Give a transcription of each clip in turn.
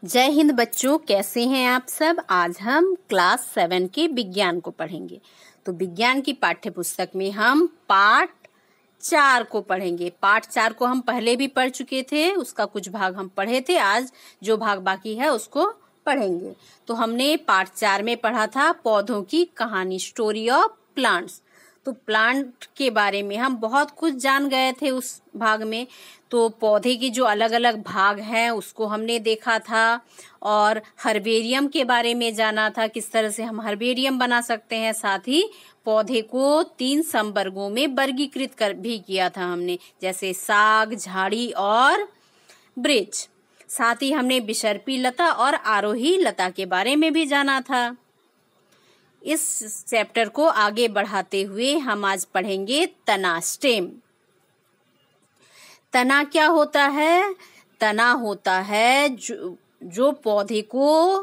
जय हिंद बच्चों, कैसे हैं आप सब। आज हम क्लास 7 के विज्ञान को पढ़ेंगे। तो विज्ञान की पाठ्य पुस्तक में हम पाठ 4 को पढ़ेंगे। पाठ 4 को हम पहले भी पढ़ चुके थे, उसका कुछ भाग हम पढ़े थे। आज जो भाग बाकी है उसको पढ़ेंगे। तो हमने पाठ 4 में पढ़ा था पौधों की कहानी, स्टोरी ऑफ प्लांट्स। तो प्लांट के बारे में हम बहुत कुछ जान गए थे उस भाग में। तो पौधे के जो अलग अलग भाग हैं उसको हमने देखा था, और हर्बेरियम के बारे में जाना था, किस तरह से हम हर्बेरियम बना सकते हैं। साथ ही पौधे को 3 समवर्गों में वर्गीकृत कर भी किया था हमने, जैसे साग, झाड़ी और वृक्ष। साथ ही हमने विसर्पी लता और आरोही लता के बारे में भी जाना था। इस चैप्टर को आगे बढ़ाते हुए हम आज पढ़ेंगे तना, स्टेम। तना क्या होता है? तना होता है जो पौधे को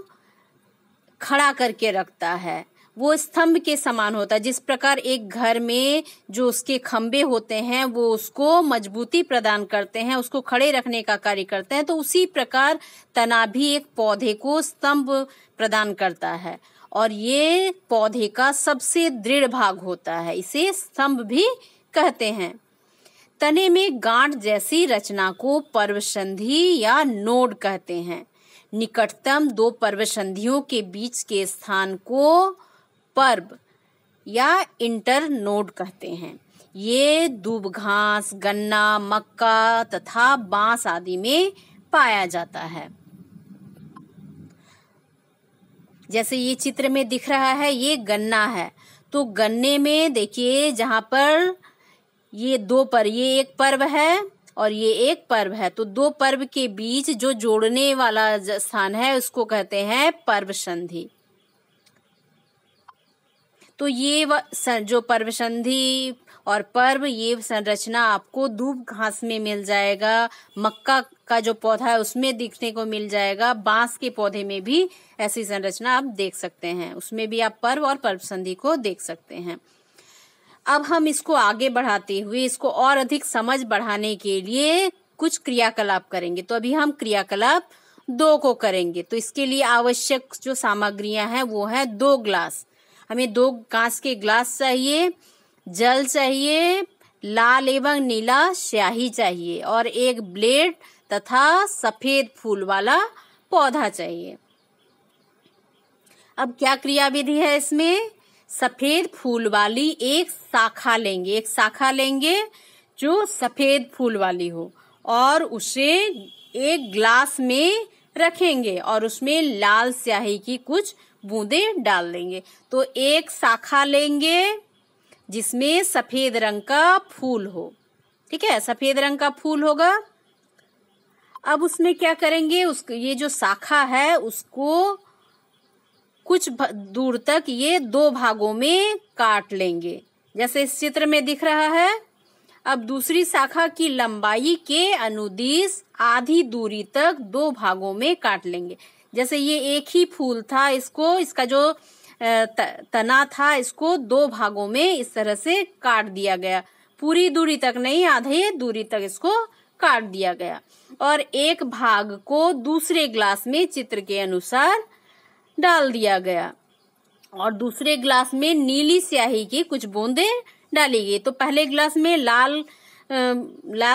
खड़ा करके रखता है। वो स्तंभ के समान होता है। जिस प्रकार एक घर में जो उसके खंबे होते हैं वो उसको मजबूती प्रदान करते हैं, उसको खड़े रखने का कार्य करते हैं, तो उसी प्रकार तना भी एक पौधे को स्तंभ प्रदान करता है। और ये पौधे का सबसे दृढ़ भाग होता है, इसे स्तंभ भी कहते हैं। तने में गांठ जैसी रचना को पर्वसंधि या नोड कहते हैं। निकटतम 2 पर्वसंधियों के बीच के स्थान को पर्व या इंटर नोड कहते हैं। ये दूब घास, गन्ना, मक्का तथा बांस आदि में पाया जाता है। जैसे ये चित्र में दिख रहा है, ये गन्ना है। तो गन्ने में देखिए, जहां पर ये 2 पर, ये एक पर्व है और ये एक पर्व है, तो 2 पर्व के बीच जो जोड़ने वाला स्थान है उसको कहते हैं पर्व संधि। तो ये जो पर्व संधि और पर्व, ये संरचना आपको दूब घास में मिल जाएगा, मक्का का जो पौधा है उसमें दिखने को मिल जाएगा, बांस के पौधे में भी ऐसी संरचना आप देख सकते हैं, उसमें भी आप पर्व और पर्व संधि को देख सकते हैं। अब हम इसको आगे बढ़ाते हुए इसको और अधिक समझ बढ़ाने के लिए कुछ क्रियाकलाप करेंगे। तो अभी हम क्रियाकलाप 2 को करेंगे। तो इसके लिए आवश्यक जो सामग्रियां हैं वो है 2 ग्लास। हमें 2 कांच के ग्लास चाहिए, जल चाहिए, लाल एवं नीला स्याही चाहिए, और एक ब्लेड तथा सफेद फूल वाला पौधा चाहिए। अब क्या क्रियाविधि है इसमें? सफेद फूल वाली एक शाखा लेंगे जो सफेद फूल वाली हो, और उसे एक ग्लास में रखेंगे और उसमें लाल स्याही की कुछ बूंदें डाल देंगे। तो एक शाखा लेंगे जिसमें सफेद रंग का फूल हो, ठीक है, सफेद रंग का फूल होगा। अब उसमें क्या करेंगे, ये जो शाखा है उसको कुछ दूर तक ये 2 भागों में काट लेंगे, जैसे इस चित्र में दिख रहा है। अब दूसरी शाखा की लंबाई के अनुदिश आधी दूरी तक 2 भागों में काट लेंगे। जैसे ये एक ही फूल था, इसका जो तना था इसको 2 भागों में इस तरह से काट दिया गया। पूरी दूरी तक नहीं, आधे दूरी तक इसको काट दिया गया, और एक भाग को दूसरे ग्लास में चित्र के अनुसार डाल दिया गया, और दूसरे ग्लास में नीली स्याही की कुछ बूंदें डाली गई। तो पहले ग्लास में लाल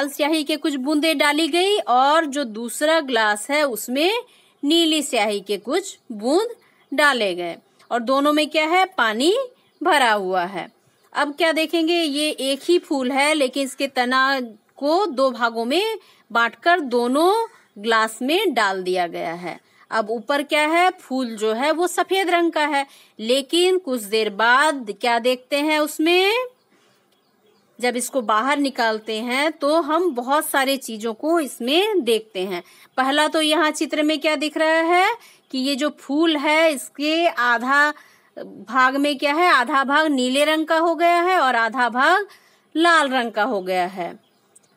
स्याही के कुछ बूंदें डाली गई, और जो दूसरा ग्लास है उसमें नीली स्याही के कुछ बूंद डाले गए, और दोनों में क्या है, पानी भरा हुआ है। अब क्या देखेंगे, ये एक ही फूल है लेकिन इसके तना को 2 भागों में बांटकर दोनों ग्लास में डाल दिया गया है। अब ऊपर क्या है, फूल जो है वो सफेद रंग का है, लेकिन कुछ देर बाद क्या देखते हैं उसमें, जब इसको बाहर निकालते हैं तो हम बहुत सारे चीजों को इसमें देखते हैं। पहला तो यहाँ चित्र में क्या दिख रहा है कि ये जो फूल है इसके आधा भाग में क्या है, आधा भाग नीले रंग का हो गया है और आधा भाग लाल रंग का हो गया है।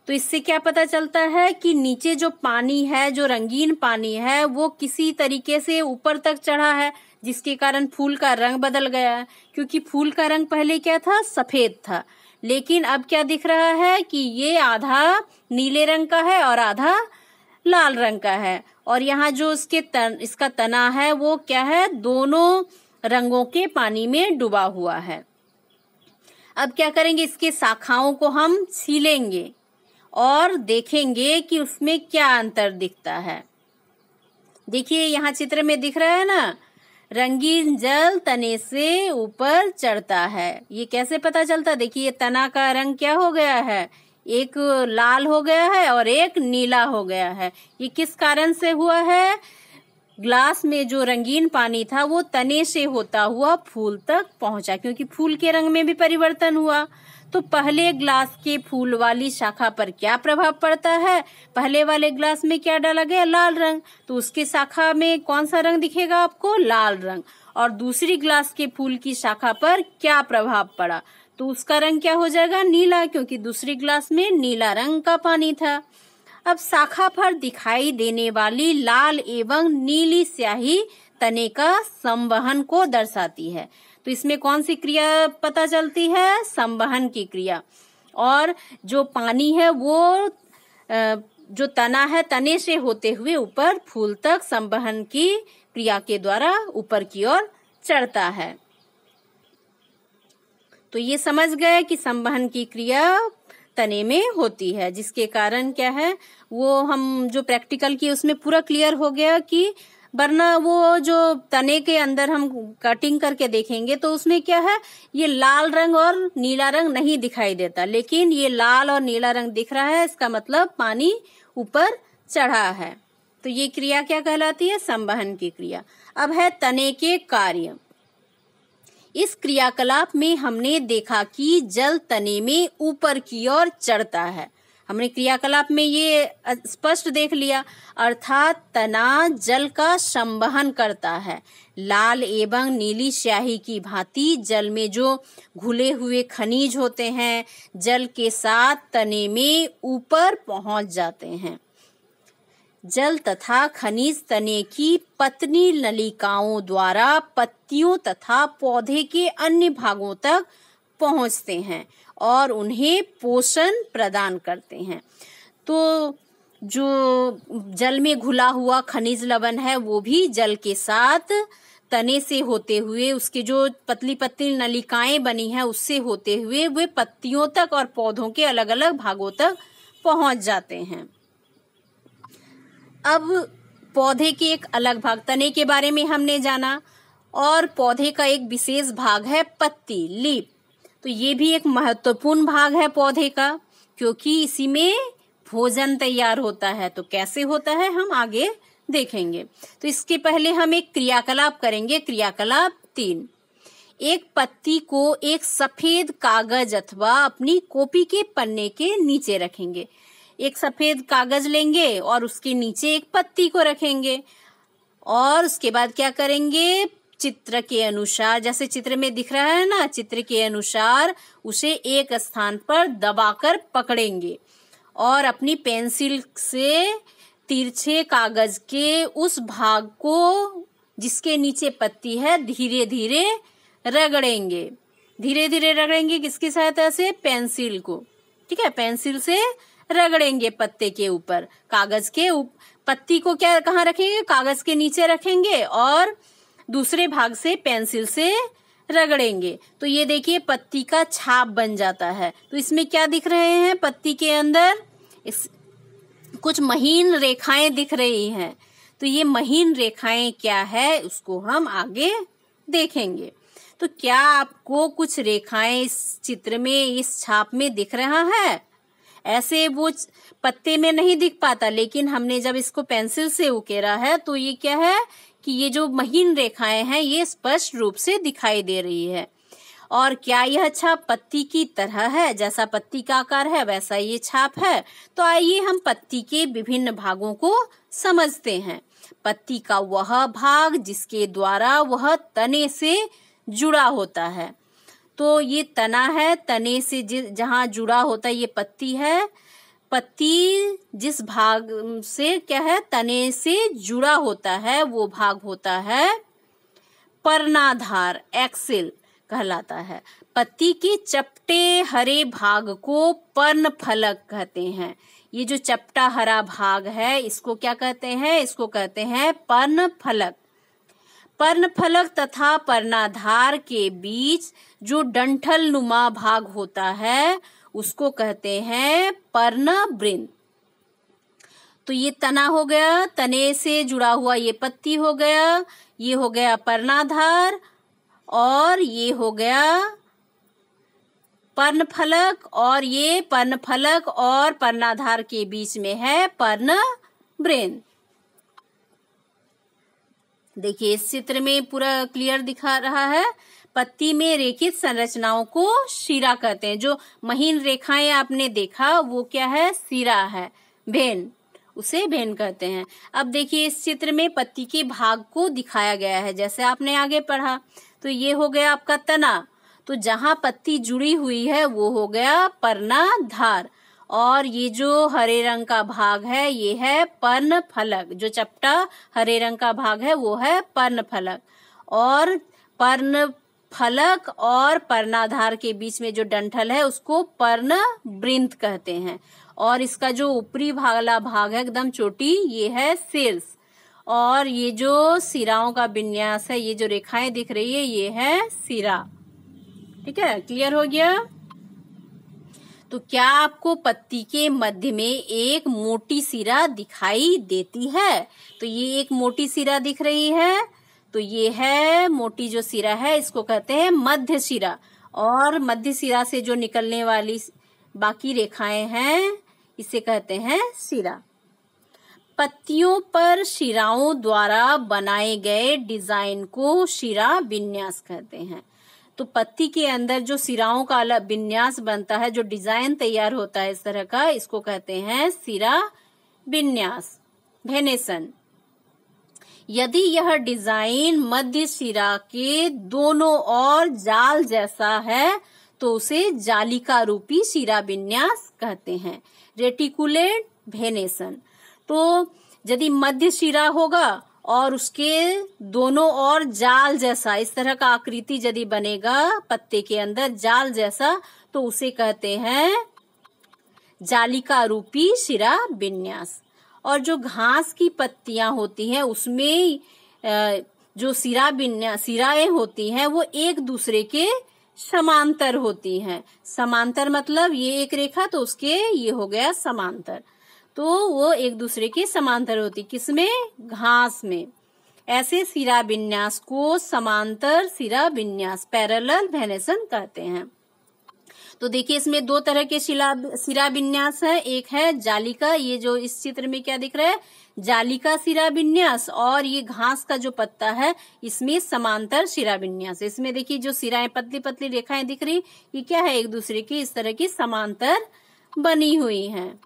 तो इससे क्या पता चलता है कि नीचे जो पानी है, जो रंगीन पानी है, वो किसी तरीके से ऊपर तक चढ़ा है, जिसके कारण फूल का रंग बदल गया है। क्योंकि फूल का रंग पहले क्या था, सफेद था, लेकिन अब क्या दिख रहा है कि ये आधा नीले रंग का है और आधा लाल रंग का है। और यहाँ जो इसका तना है वो क्या है, दोनों रंगों के पानी में डूबा हुआ है। अब क्या करेंगे, इसके शाखाओं को हम छीलेंगे और देखेंगे कि उसमें क्या अंतर दिखता है। देखिए यहाँ चित्र में दिख रहा है ना, रंगीन जल तने से ऊपर चढ़ता है। ये कैसे पता चलता, देखिए ये तना का रंग क्या हो गया है, एक लाल हो गया है और एक नीला हो गया है। ये किस कारण से हुआ है, ग्लास में जो रंगीन पानी था वो तने से होता हुआ फूल तक पहुंचा, क्योंकि फूल के रंग में भी परिवर्तन हुआ। तो पहले ग्लास के फूल वाली शाखा पर क्या प्रभाव पड़ता है, पहले वाले ग्लास में क्या डाला गया, लाल रंग, तो उसके शाखा में कौन सा रंग दिखेगा आपको, लाल रंग। और दूसरी ग्लास के फूल की शाखा पर क्या प्रभाव पड़ा, तो उसका रंग क्या हो जाएगा, नीला, क्योंकि दूसरी ग्लास में नीला रंग का पानी था। अब शाखा पर दिखाई देने वाली लाल एवं नीली स्याही तने का संवहन को दर्शाती है। तो इसमें कौन सी क्रिया पता चलती है, संवहन की क्रिया। और जो पानी है वो जो तना है तने से होते हुए ऊपर फूल तक संवहन की क्रिया के द्वारा ऊपर की ओर चढ़ता है। तो ये समझ गए कि संवहन की क्रिया तने में होती है, जिसके कारण क्या है, वो हम जो प्रैक्टिकल की उसमें पूरा क्लियर हो गया कि वरना वो जो तने के अंदर हम कटिंग करके देखेंगे तो उसमें क्या है, ये लाल रंग और नीला रंग नहीं दिखाई देता, लेकिन ये लाल और नीला रंग दिख रहा है, इसका मतलब पानी ऊपर चढ़ा है। तो ये क्रिया क्या कहलाती है, संवहन की क्रिया। अब है तने के कार्य। इस क्रियाकलाप में हमने देखा कि जल तने में ऊपर की ओर चढ़ता है। हमने क्रियाकलाप में ये स्पष्ट देख लिया, अर्थात तना जल का संवहन करता है। लाल एवं नीली स्याही की भांति जल में जो घुले हुए खनिज होते हैं जल के साथ तने में ऊपर पहुंच जाते हैं। जल तथा खनिज तने की पतली नलिकाओं द्वारा पत्तियों तथा पौधे के अन्य भागों तक पहुंचते हैं और उन्हें पोषण प्रदान करते हैं। तो जो जल में घुला हुआ खनिज लवण है वो भी जल के साथ तने से होते हुए, उसके जो पतली पतली नलिकाएं बनी हैं उससे होते हुए वे पत्तियों तक और पौधों के अलग अलग भागों तक पहुंच जाते हैं। अब पौधे के एक अलग भाग, तने के बारे में हमने जाना, और पौधे का एक विशेष भाग है पत्ती, लीफ। तो ये भी एक महत्वपूर्ण भाग है पौधे का, क्योंकि इसी में भोजन तैयार होता है। तो कैसे होता है हम आगे देखेंगे। तो इसके पहले हम एक क्रियाकलाप करेंगे, क्रियाकलाप 3। एक पत्ती को एक सफेद कागज अथवा अपनी कॉपी के पन्ने के नीचे रखेंगे। एक सफेद कागज लेंगे और उसके नीचे एक पत्ती को रखेंगे, और उसके बाद क्या करेंगे, चित्र के अनुसार, जैसे चित्र में दिख रहा है ना, चित्र के अनुसार उसे एक स्थान पर दबाकर पकड़ेंगे और अपनी पेंसिल से तिरछे कागज के उस भाग को जिसके नीचे पत्ती है धीरे धीरे रगड़ेंगे। धीरे धीरे रगड़ेंगे, किसकी सहायता से, पेंसिल को। ठीक है, पेंसिल से रगड़ेंगे पत्ते के ऊपर, कागज के पत्ती को क्या कहाँ रखेंगे, कागज के नीचे रखेंगे और दूसरे भाग से पेंसिल से रगड़ेंगे। तो ये देखिए पत्ती का छाप बन जाता है। तो इसमें क्या दिख रहे हैं, पत्ती के अंदर कुछ महीन रेखाएं दिख रही हैं। तो ये महीन रेखाएं क्या है उसको हम आगे देखेंगे। तो क्या आपको कुछ रेखाएं इस चित्र में, इस छाप में दिख रहा है? ऐसे वो पत्ते में नहीं दिख पाता, लेकिन हमने जब इसको पेंसिल से उकेरा है तो ये क्या है कि ये जो महीन रेखाएं हैं ये स्पष्ट रूप से दिखाई दे रही है। और क्या यह छाप पत्ती की तरह है, जैसा पत्ती का आकार है वैसा ये छाप है? तो आइए हम पत्ती के विभिन्न भागों को समझते हैं। पत्ती का वह भाग जिसके द्वारा वह तने से जुड़ा होता है। तो ये तना है, तने से जहाँ जुड़ा होता है ये पत्ती है। पत्ती जिस भाग से क्या है, तने से जुड़ा होता है वो भाग होता है पर्णाधार, एक्सिल कहलाता है। पत्ती के चपटे हरे भाग को पर्णफलक कहते हैं। ये जो चपटा हरा भाग है इसको क्या कहते हैं? इसको कहते हैं पर्णफलक। पर्णफलक तथा पर्णाधार के बीच जो डंठल नुमा भाग होता है उसको कहते हैं पर्णवृंत। तो ये तना हो गया, तने से जुड़ा हुआ ये पत्ती हो गया, ये हो गया पर्णाधार और ये हो गया पर्णफलक, और ये पर्णफलक और पर्णाधार के बीच में है पर्णवृंत। देखिए इस चित्र में पूरा क्लियर दिखा रहा है। पत्ती में रेखित संरचनाओं को शिरा कहते हैं। जो महीन रेखाएं आपने देखा वो क्या है? शिरा है, भेन, उसे भेन कहते हैं। अब देखिए इस चित्र में पत्ती के भाग को दिखाया गया है जैसे आपने आगे पढ़ा। तो ये हो गया आपका तना, तो जहां पत्ती जुड़ी हुई है वो हो गया पर्णाधार, और ये जो हरे रंग का भाग है ये है पर्णफलक। जो चपटा हरे रंग का भाग है वो है पर्णफलक, और पर्णफलक और पर्णाधार के बीच में जो डंठल है उसको पर्णवृंत कहते हैं। और इसका जो ऊपरी वाला भाग है एकदम चोटी, ये है शीर्ष, और ये जो सिराओं का विन्यास है, ये जो रेखाएं दिख रही है ये है सिरा। ठीक है, क्लियर हो गया? तो क्या आपको पत्ती के मध्य में एक मोटी सिरा दिखाई देती है? तो ये एक मोटी सिरा दिख रही है, तो ये है मोटी जो सिरा है इसको कहते हैं मध्य सिरा, और मध्य सिरा से जो निकलने वाली बाकी रेखाएं हैं इसे कहते हैं सिरा। पत्तियों पर शिराओं द्वारा बनाए गए डिजाइन को शिरा विन्यास कहते हैं। तो पत्ती के अंदर जो सिराओं का अलग विन्यास बनता है, जो डिजाइन तैयार होता है इस तरह का, इसको कहते हैं सिरा विन्यास, वेनेसन। यदि यह डिजाइन मध्य सिरा के दोनों ओर जाल जैसा है तो उसे जालिका रूपी सिरा विन्यास कहते हैं, रेटिकुलेट वेनेसन। तो यदि मध्य सिरा होगा और उसके दोनों ओर जाल जैसा इस तरह का आकृति यदि बनेगा पत्ते के अंदर जाल जैसा, तो उसे कहते हैं जालिका रूपी सिरा विन्यास। और जो घास की पत्तियां होती हैं उसमें जो सिराएं होती हैं वो एक दूसरे के समांतर होती हैं। समांतर मतलब ये एक रेखा तो उसके ये हो गया समांतर, तो वो एक दूसरे के समांतर होती। किसमें? घास में। ऐसे सिरा विन्यास को समांतर सिरा विन्यास, पैरेलल वेनेसन कहते हैं। तो देखिए इसमें दो तरह के सिरा विन्यास है। एक है जालिका, ये जो इस चित्र में क्या दिख रहा है, जालिका सिरा विन्यास, और ये घास का जो पत्ता है इसमें समांतर सिरा विन्यास। इसमें देखिए जो सिराएं पतली पतली रेखाएं दिख रही, ये क्या है, एक दूसरे की इस तरह की समांतर बनी हुई हैं।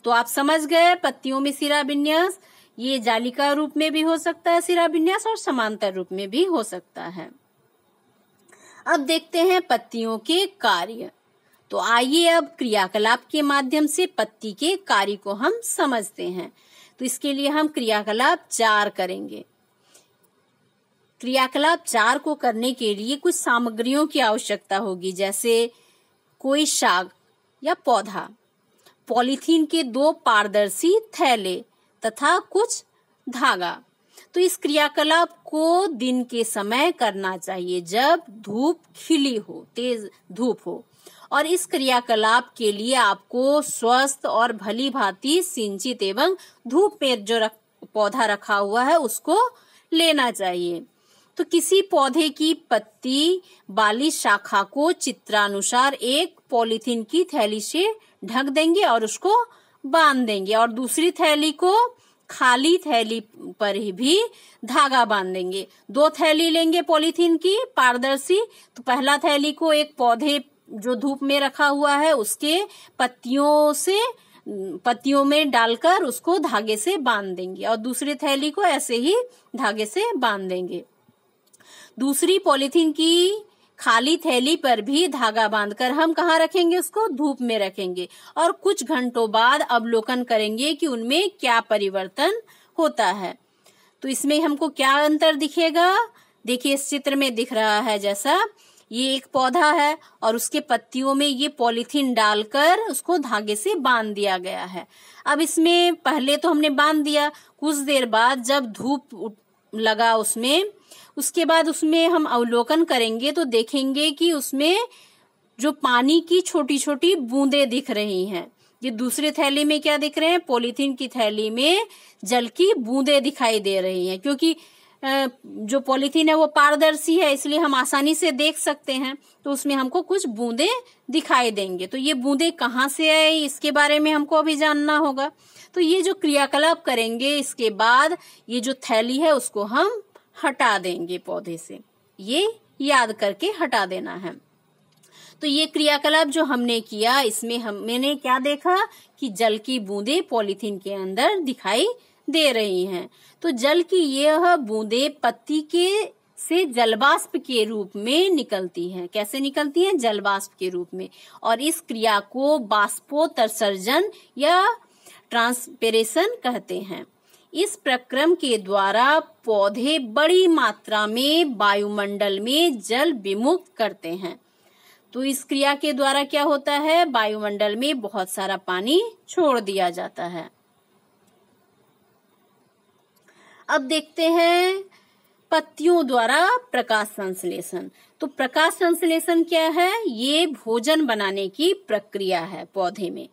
तो आप समझ गए पत्तियों में सिरा विन्यास, ये जालिका रूप में भी हो सकता है सिरा विन्यास और समांतर रूप में भी हो सकता है। अब देखते हैं पत्तियों के कार्य। तो आइए अब क्रियाकलाप के माध्यम से पत्ती के कार्य को हम समझते हैं। तो इसके लिए हम क्रियाकलाप 4 करेंगे। क्रियाकलाप 4 को करने के लिए कुछ सामग्रियों की आवश्यकता होगी, जैसे कोई शाक या पौधा, पॉलीथीन के 2 पारदर्शी थैले तथा कुछ धागा। तो इस क्रियाकलाप को दिन के समय करना चाहिए जब धूप खिली हो, तेज धूप हो, और इस क्रियाकलाप के लिए आपको स्वस्थ और भली भांति सिंचित एवं धूप में जो पौधा रखा हुआ है उसको लेना चाहिए। तो किसी पौधे की पत्ती वाली शाखा को चित्रानुसार एक पॉलीथीन की थैली से ढक देंगे और उसको बांध देंगे, और दूसरी थैली को खाली थैली पर ही भी धागा बांध देंगे। 2 थैली लेंगे पॉलीथीन की पारदर्शी, तो पहला थैली को एक पौधे जो धूप में रखा हुआ है उसके पत्तियों में डालकर उसको धागे से बांध देंगे, और दूसरी थैली को ऐसे ही धागे से बांध देंगे। दूसरी पॉलीथीन की खाली थैली पर भी धागा बांधकर हम कहाँ रखेंगे, उसको धूप में रखेंगे, और कुछ घंटों बाद अवलोकन करेंगे कि उनमें क्या परिवर्तन होता है। तो इसमें हमको क्या अंतर दिखेगा, देखिए इस चित्र में दिख रहा है जैसा ये एक पौधा है और उसके पत्तियों में ये पॉलीथीन डालकर उसको धागे से बांध दिया गया है। अब इसमें पहले तो हमने बांध दिया, कुछ देर बाद जब धूप लगा उसमें, उसके बाद उसमें हम अवलोकन करेंगे तो देखेंगे कि उसमें जो पानी की छोटी छोटी बूंदें दिख रही हैं। ये दूसरे थैली में क्या दिख रहे हैं, पॉलीथीन की थैली में जल की बूंदें दिखाई दे रही हैं, क्योंकि जो पॉलीथीन है वो पारदर्शी है, इसलिए हम आसानी से देख सकते हैं। तो उसमें हमको कुछ बूंदें दिखाई देंगे। तो ये बूंदें कहाँ से आई, इसके बारे में हमको अभी जानना होगा। तो ये जो क्रियाकलाप करेंगे, इसके बाद ये जो थैली है उसको हम हटा देंगे पौधे से, ये याद करके हटा देना है। तो ये क्रियाकलाप जो हमने किया, इसमें मैंने क्या देखा कि जल की बूंदें पॉलीथीन के अंदर दिखाई दे रही हैं। तो जल की यह बूंदें पत्ती के से जलवाष्प के रूप में निकलती हैं। कैसे निकलती हैं? जलवाष्प के रूप में। और इस क्रिया को बाष्पोत्सर्जन या ट्रांसपिरेशन कहते हैं। इस प्रक्रम के द्वारा पौधे बड़ी मात्रा में वायुमंडल में जल विमुक्त करते हैं। तो इस क्रिया के द्वारा क्या होता है, वायुमंडल में बहुत सारा पानी छोड़ दिया जाता है। अब देखते हैं पत्तियों द्वारा प्रकाश संश्लेषण। तो प्रकाश संश्लेषण क्या है? ये भोजन बनाने की प्रक्रिया है पौधे में।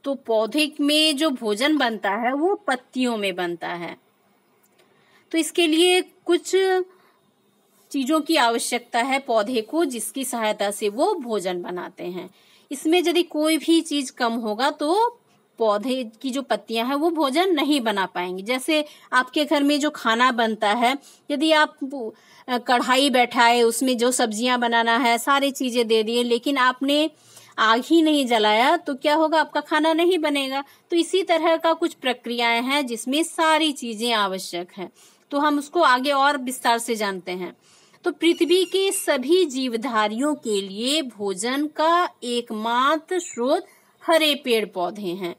तो पौधे में जो भोजन बनता है वो पत्तियों में बनता है। तो इसके लिए कुछ चीजों की आवश्यकता है पौधे को, जिसकी सहायता से वो भोजन बनाते हैं। इसमें यदि कोई भी चीज कम होगा तो पौधे की जो पत्तियां हैं वो भोजन नहीं बना पाएंगी। जैसे आपके घर में जो खाना बनता है, यदि आप कढ़ाई बैठाए, उसमें जो सब्जियां बनाना है सारी चीजें दे दिए, लेकिन आपने आग ही नहीं जलाया, तो क्या होगा, आपका खाना नहीं बनेगा। तो इसी तरह का कुछ प्रक्रियाएं हैं जिसमें सारी चीजें आवश्यक हैं। तो हम उसको आगे और विस्तार से जानते हैं। तो पृथ्वी के सभी जीवधारियों के लिए भोजन का एकमात्र स्रोत हरे पेड़ पौधे हैं।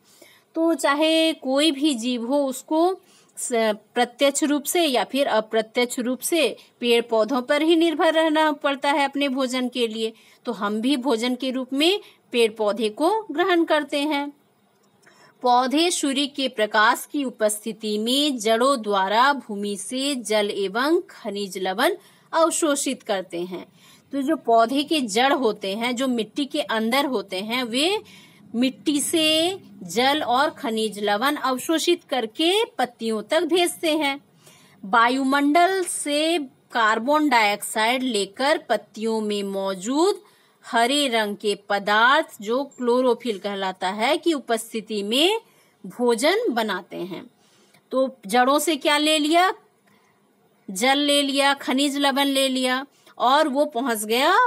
तो चाहे कोई भी जीव हो, उसको प्रत्यक्ष रूप से या फिर अप्रत्यक्ष रूप से पेड़ पौधों पर ही निर्भर रहना पड़ता है अपने भोजन के लिए। तो हम भी भोजन के रूप में पेड़ पौधे को ग्रहण करते हैं। पौधे सूर्य के प्रकाश की उपस्थिति में जड़ों द्वारा भूमि से जल एवं खनिज लवण अवशोषित करते हैं। तो जो पौधे के जड़ होते हैं, जो मिट्टी के अंदर होते हैं, वे मिट्टी से जल और खनिज लवण अवशोषित करके पत्तियों तक भेजते हैं। वायुमंडल से कार्बन डाइऑक्साइड लेकर पत्तियों में मौजूद हरे रंग के पदार्थ, जो क्लोरोफिल कहलाता है, की उपस्थिति में भोजन बनाते हैं। तो जड़ों से क्या ले लिया, जल ले लिया, खनिज लवण ले लिया, और वो पहुंच गया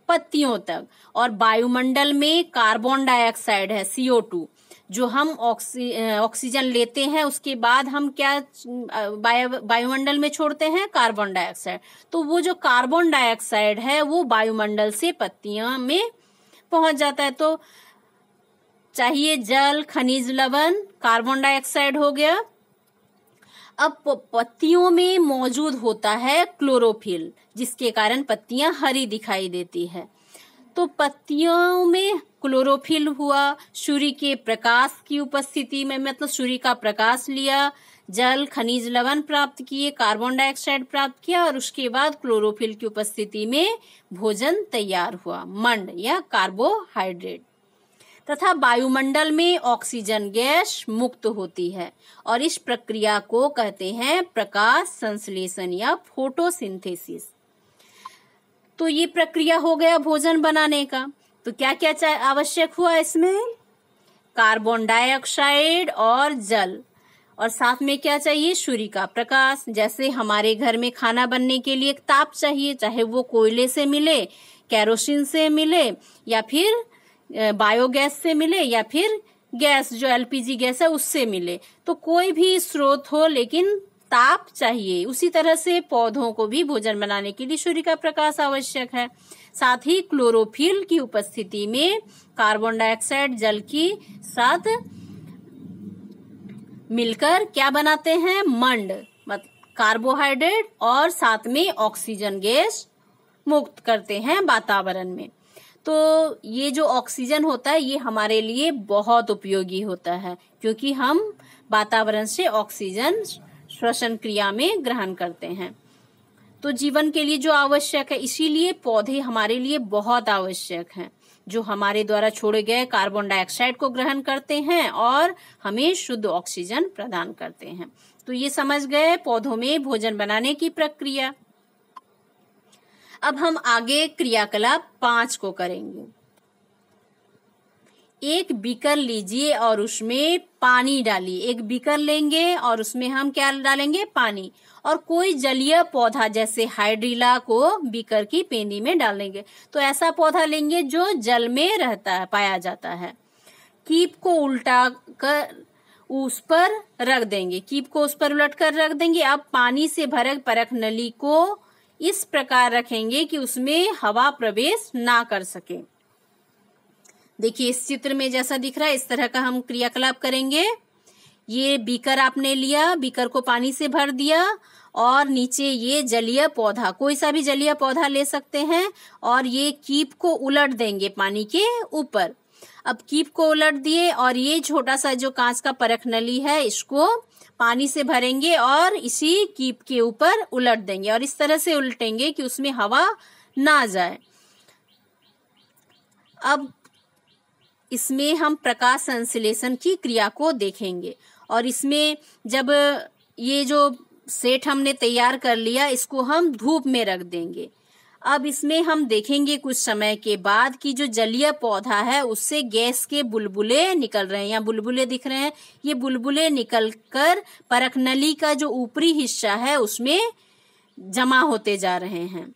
पत्तियों तक। और वायुमंडल में कार्बन डाइऑक्साइड है, CO2, जो हम ऑक्सीजन लेते हैं, उसके बाद हम क्या वायुमंडल में छोड़ते हैं, कार्बन डाइऑक्साइड। तो वो जो कार्बन डाइऑक्साइड है वो वायुमंडल से पत्तियां में पहुंच जाता है। तो चाहिए जल, खनिज लवण, कार्बन डाइऑक्साइड हो गया। अब पत्तियों में मौजूद होता है क्लोरोफिल, जिसके कारण पत्तियां हरी दिखाई देती है। तो पत्तियों में क्लोरोफिल हुआ, सूर्य के प्रकाश की उपस्थिति में, मतलब सूर्य का प्रकाश लिया, जल खनिज लवण प्राप्त किए, कार्बन डाइऑक्साइड प्राप्त किया, और उसके बाद क्लोरोफिल की उपस्थिति में भोजन तैयार हुआ, मंड या कार्बोहाइड्रेट। तथा वायुमंडल में ऑक्सीजन गैस मुक्त होती है, और इस प्रक्रिया को कहते हैं प्रकाश संश्लेषण या फोटोसिंथेसिस। तो ये प्रक्रिया हो गया भोजन बनाने का। तो क्या क्या आवश्यक हुआ इसमें, कार्बन डाइऑक्साइड और जल, और साथ में क्या चाहिए, सूर्य का प्रकाश। जैसे हमारे घर में खाना बनने के लिए एक ताप चाहिए, चाहे वो कोयले से मिले, केरोसिन से मिले, या फिर बायोगैस से मिले, या फिर गैस जो LPG गैस है उससे मिले। तो कोई भी स्रोत हो, लेकिन ताप चाहिए। उसी तरह से पौधों को भी भोजन बनाने के लिए सूर्य का प्रकाश आवश्यक है। साथ ही क्लोरोफिल की उपस्थिति में कार्बन डाइऑक्साइड जल की साथ मिलकर क्या बनाते हैं, मंड, मतलब कार्बोहाइड्रेट, और साथ में ऑक्सीजन गैस मुक्त करते हैं वातावरण में। तो ये जो ऑक्सीजन होता है ये हमारे लिए बहुत उपयोगी होता है, क्योंकि हम वातावरण से ऑक्सीजन श्वसन क्रिया में ग्रहण करते हैं। तो जीवन के लिए जो आवश्यक है, इसीलिए पौधे हमारे लिए बहुत आवश्यक हैं, जो हमारे द्वारा छोड़े गए कार्बन डाइऑक्साइड को ग्रहण करते हैं और हमें शुद्ध ऑक्सीजन प्रदान करते हैं। तो ये समझ गए पौधों में भोजन बनाने की प्रक्रिया। अब हम आगे क्रियाकलाप 5 को करेंगे। एक बीकर लीजिए और उसमें पानी डालिए। एक बीकर लेंगे और उसमें हम क्या डालेंगे? पानी। और कोई जलीय पौधा जैसे हाइड्रिला को बीकर की पेंदी में डालेंगे। तो ऐसा पौधा लेंगे जो जल में रहता है, पाया जाता है। कीप को उल्टा कर उस पर रख देंगे। कीप को उस पर उलट कर रख देंगे। अब पानी से भरे परख नली को इस प्रकार रखेंगे कि उसमें हवा प्रवेश ना कर सके। देखिए इस चित्र में जैसा दिख रहा है, इस तरह का हम क्रियाकलाप करेंगे। ये बीकर आपने लिया, बीकर को पानी से भर दिया और नीचे ये जलीय पौधा, कोई सा भी जलीय पौधा ले सकते हैं, और ये कीप को उलट देंगे पानी के ऊपर। अब कीप को उलट दिए और ये छोटा सा जो कांच का परख नली है इसको पानी से भरेंगे और इसी कीप के ऊपर उलट देंगे, और इस तरह से उल्टेंगे कि उसमें हवा ना जाए। अब इसमें हम प्रकाश संश्लेषण की क्रिया को देखेंगे, और इसमें जब ये जो सेट हमने तैयार कर लिया इसको हम धूप में रख देंगे। अब इसमें हम देखेंगे कुछ समय के बाद कि जो जलीय पौधा है उससे गैस के बुलबुले निकल रहे हैं। यहाँ बुलबुले दिख रहे हैं, ये बुलबुले निकलकर परख नली का जो ऊपरी हिस्सा है उसमें जमा होते जा रहे हैं।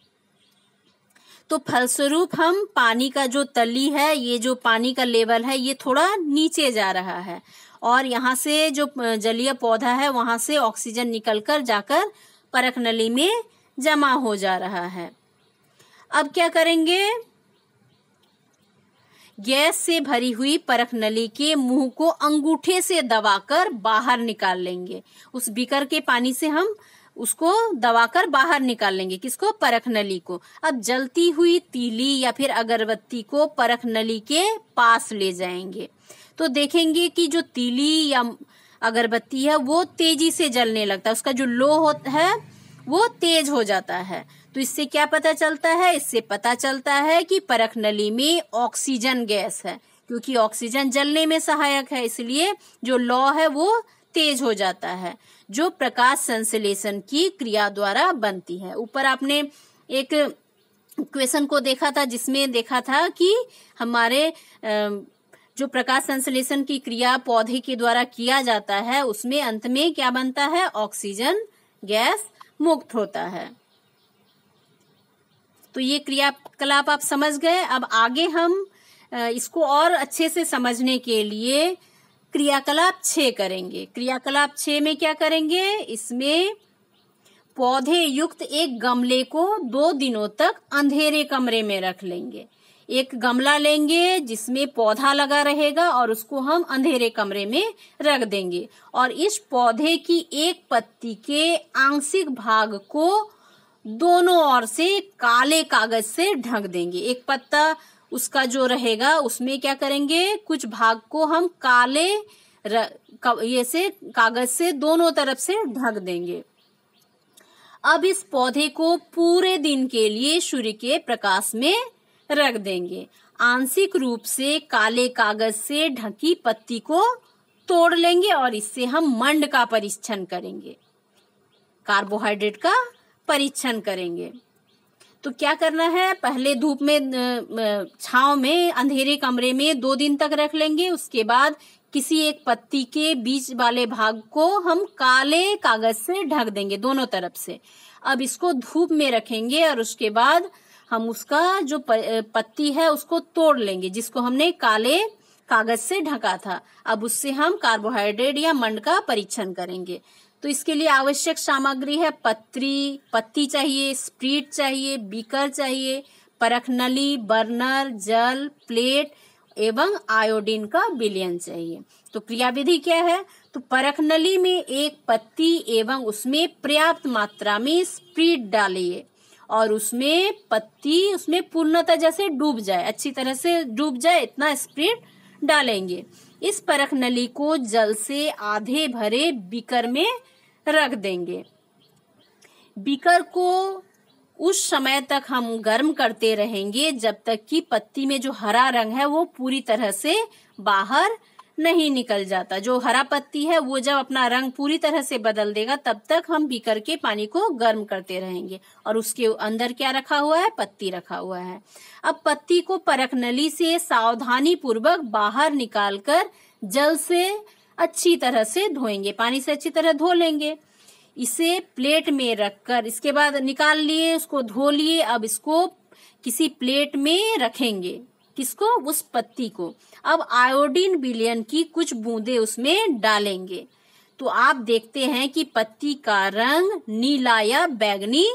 तो फलस्वरूप हम पानी का जो तली है, ये जो पानी का लेवल है ये थोड़ा नीचे जा रहा है, और यहाँ से जो जलीय पौधा है वहां से ऑक्सीजन निकलकर जाकर परख नली में जमा हो जा रहा है। अब क्या करेंगे? गैस से भरी हुई परख नली के मुंह को अंगूठे से दबाकर बाहर निकाल लेंगे। उस बीकर के पानी से हम उसको दबाकर बाहर निकाल लेंगे। किसको? परख नली को। अब जलती हुई तीली या फिर अगरबत्ती को परख नली के पास ले जाएंगे, तो देखेंगे कि जो तीली या अगरबत्ती है वो तेजी से जलने लगता है, उसका जो लो होता है वो तेज हो जाता है। तो इससे क्या पता चलता है? इससे पता चलता है कि परख नली में ऑक्सीजन गैस है, क्योंकि ऑक्सीजन जलने में सहायक है, इसलिए जो लौ है वो तेज हो जाता है, जो प्रकाश संश्लेषण की क्रिया द्वारा बनती है। ऊपर आपने एक क्वेश्चन को देखा था जिसमें देखा था कि हमारे जो प्रकाश संश्लेषण की क्रिया पौधे के द्वारा किया जाता है उसमें अंत में क्या बनता है? ऑक्सीजन गैस मुक्त होता है। तो ये क्रियाकलाप आप समझ गए। अब आगे हम इसको और अच्छे से समझने के लिए क्रियाकलाप 6 करेंगे। क्रियाकलाप 6 में क्या करेंगे? इसमें पौधे युक्त एक गमले को 2 दिनों तक अंधेरे कमरे में रख लेंगे। एक गमला लेंगे जिसमें पौधा लगा रहेगा और उसको हम अंधेरे कमरे में रख देंगे, और इस पौधे की एक पत्ती के आंशिक भाग को दोनों ओर से काले कागज से ढक देंगे। एक पत्ता उसका जो रहेगा उसमें क्या करेंगे? कुछ भाग को हम काले ये से कागज से दोनों तरफ से ढक देंगे। अब इस पौधे को पूरे दिन के लिए सूर्य के प्रकाश में रख देंगे। आंशिक रूप से काले कागज से ढकी पत्ती को तोड़ लेंगे और इससे हम मंड का परीक्षण करेंगे, कार्बोहाइड्रेट का परीक्षण करेंगे। तो क्या करना है? पहले धूप में छांव में अंधेरे कमरे में 2 दिन तक रख लेंगे। उसके बाद किसी एक पत्ती के बीच वाले भाग को हम काले कागज से ढक देंगे दोनों तरफ से। अब इसको धूप में रखेंगे और उसके बाद हम उसका जो पत्ती है उसको तोड़ लेंगे जिसको हमने काले कागज से ढका था। अब उससे हम कार्बोहाइड्रेट या मंड का परीक्षण करेंगे। तो इसके लिए आवश्यक सामग्री है पत्ती चाहिए, स्प्रीट चाहिए, बीकर चाहिए, परख नली, बर्नर, जल, प्लेट एवं आयोडीन का विलयन चाहिए। तो क्रियाविधि क्या है? तो परख नली में एक पत्ती एवं उसमें पर्याप्त मात्रा में स्प्रीट डालिए और उसमें पत्ती उसमें पूर्णतः जैसे डूब जाए, अच्छी तरह से डूब जाए, इतना स्प्रिट डालेंगे। इस परख नली को जल से आधे भरे बीकर में रख देंगे। बीकर को उस समय तक हम गर्म करते रहेंगे जब तक कि पत्ती में जो हरा रंग है वो पूरी तरह से बाहर नहीं निकल जाता। जो हरा पत्ती है वो जब अपना रंग पूरी तरह से बदल देगा तब तक हम बीकर के पानी को गर्म करते रहेंगे। और उसके अंदर क्या रखा हुआ है? पत्ती रखा हुआ है। अब पत्ती को परख नली से सावधानी पूर्वक बाहर निकालकर जल से अच्छी तरह से धोएंगे, पानी से अच्छी तरह धो लेंगे। इसे प्लेट में रखकर, इसके बाद निकाल लिए, उसको धो लिए, अब इसको किसी प्लेट में रखेंगे। किसको? उस पत्ती को। अब आयोडीन विलयन की कुछ बूंदे उसमें डालेंगे। तो आप देखते हैं कि पत्ती का रंग नीला या बैंगनी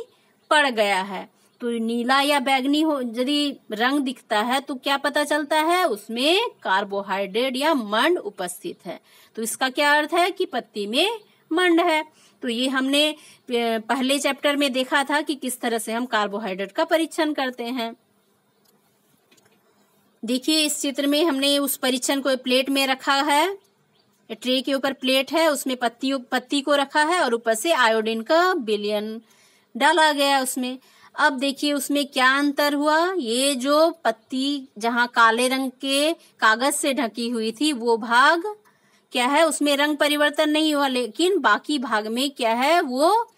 पड़ गया है। तो नीला या बैंगनी हो यदि रंग दिखता है तो क्या पता चलता है? उसमें कार्बोहाइड्रेट या मंड उपस्थित है। तो इसका क्या अर्थ है? कि पत्ती में मंड है। तो ये हमने पहले चैप्टर में देखा था कि किस तरह से हम कार्बोहाइड्रेट का परीक्षण करते हैं। देखिए इस चित्र में हमने उस परीक्षण को प्लेट में रखा है। ट्रे के ऊपर प्लेट है, उसमें पत्ती को रखा है और ऊपर से आयोडीन का विलयन डाला गया उसमें। अब देखिए उसमें क्या अंतर हुआ। ये जो पत्ती जहां काले रंग के कागज से ढकी हुई थी वो भाग क्या है? उसमें रंग परिवर्तन नहीं हुआ, लेकिन बाकी भाग में क्या है? वो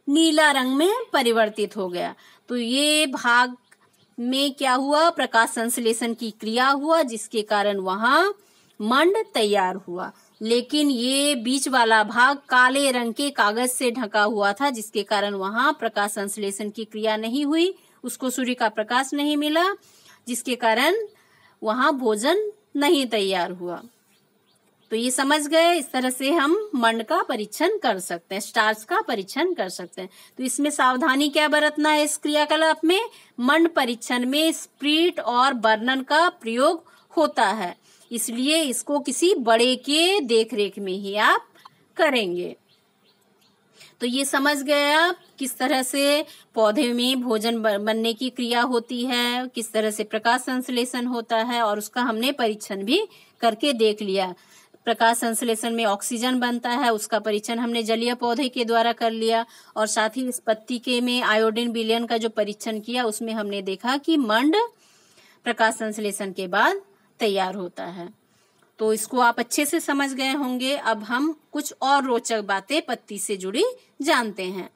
नीला रंग में परिवर्तित हो गया। तो ये भाग में क्या हुआ? प्रकाश संश्लेषण की क्रिया हुआ जिसके कारण वहां मंड तैयार हुआ। लेकिन ये बीच वाला भाग काले रंग के कागज से ढका हुआ था जिसके कारण वहां प्रकाश संश्लेषण की क्रिया नहीं हुई, उसको सूर्य का प्रकाश नहीं मिला, जिसके कारण वहां भोजन नहीं तैयार हुआ। तो ये समझ गए, इस तरह से हम मंड का परीक्षण कर सकते हैं, स्टार्च का परीक्षण कर सकते हैं। तो इसमें सावधानी क्या बरतना है? इस क्रियाकलाप में मंड परीक्षण में स्प्रिट और बर्नर का प्रयोग होता है, इसलिए इसको किसी बड़े के देखरेख में ही आप करेंगे। तो ये समझ गए आप किस तरह से पौधे में भोजन बनने की क्रिया होती है, किस तरह से प्रकाश संश्लेषण होता है, और उसका हमने परीक्षण भी करके देख लिया। प्रकाश संश्लेषण में ऑक्सीजन बनता है, उसका परीक्षण हमने जलीय पौधे के द्वारा कर लिया। और साथ ही इस पत्ती के में आयोडीन विलयन का जो परीक्षण किया उसमें हमने देखा कि मंड प्रकाश संश्लेषण के बाद तैयार होता है। तो इसको आप अच्छे से समझ गए होंगे। अब हम कुछ और रोचक बातें पत्ती से जुड़ी जानते हैं।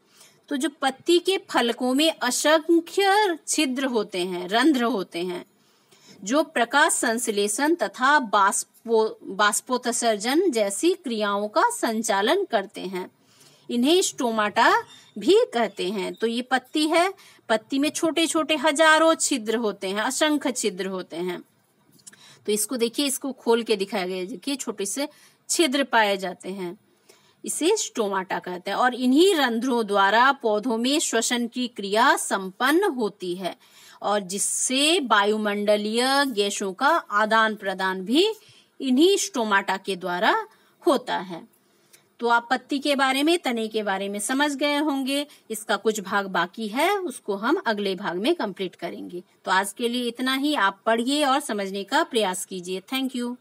तो जो पत्ती के फलकों में असंख्य छिद्र होते हैं, रंध्र होते हैं, जो प्रकाश संश्लेषण तथा बाष्पोत्सर्जन जैसी क्रियाओं का संचालन करते हैं। इन्हें स्टोमाटा भी कहते हैं। तो ये पत्ती है, पत्ती में छोटे छोटे हजारों छिद्र होते हैं, असंख्य छिद्र होते हैं। तो इसको देखिए, इसको खोल के दिखाया गया, देखिए छोटे से छिद्र पाए जाते हैं, इसे स्टोमाटा कहते हैं। और इन्हीं रंध्रों द्वारा पौधों में श्वसन की क्रिया संपन्न होती है और जिससे वायुमंडलीय गैसों का आदान प्रदान भी इन्हीं स्टोमाटा के द्वारा होता है। तो आप पत्ती के बारे में, तने के बारे में समझ गए होंगे। इसका कुछ भाग बाकी है, उसको हम अगले भाग में कंप्लीट करेंगे। तो आज के लिए इतना ही। आप पढ़िए और समझने का प्रयास कीजिए। Thank you.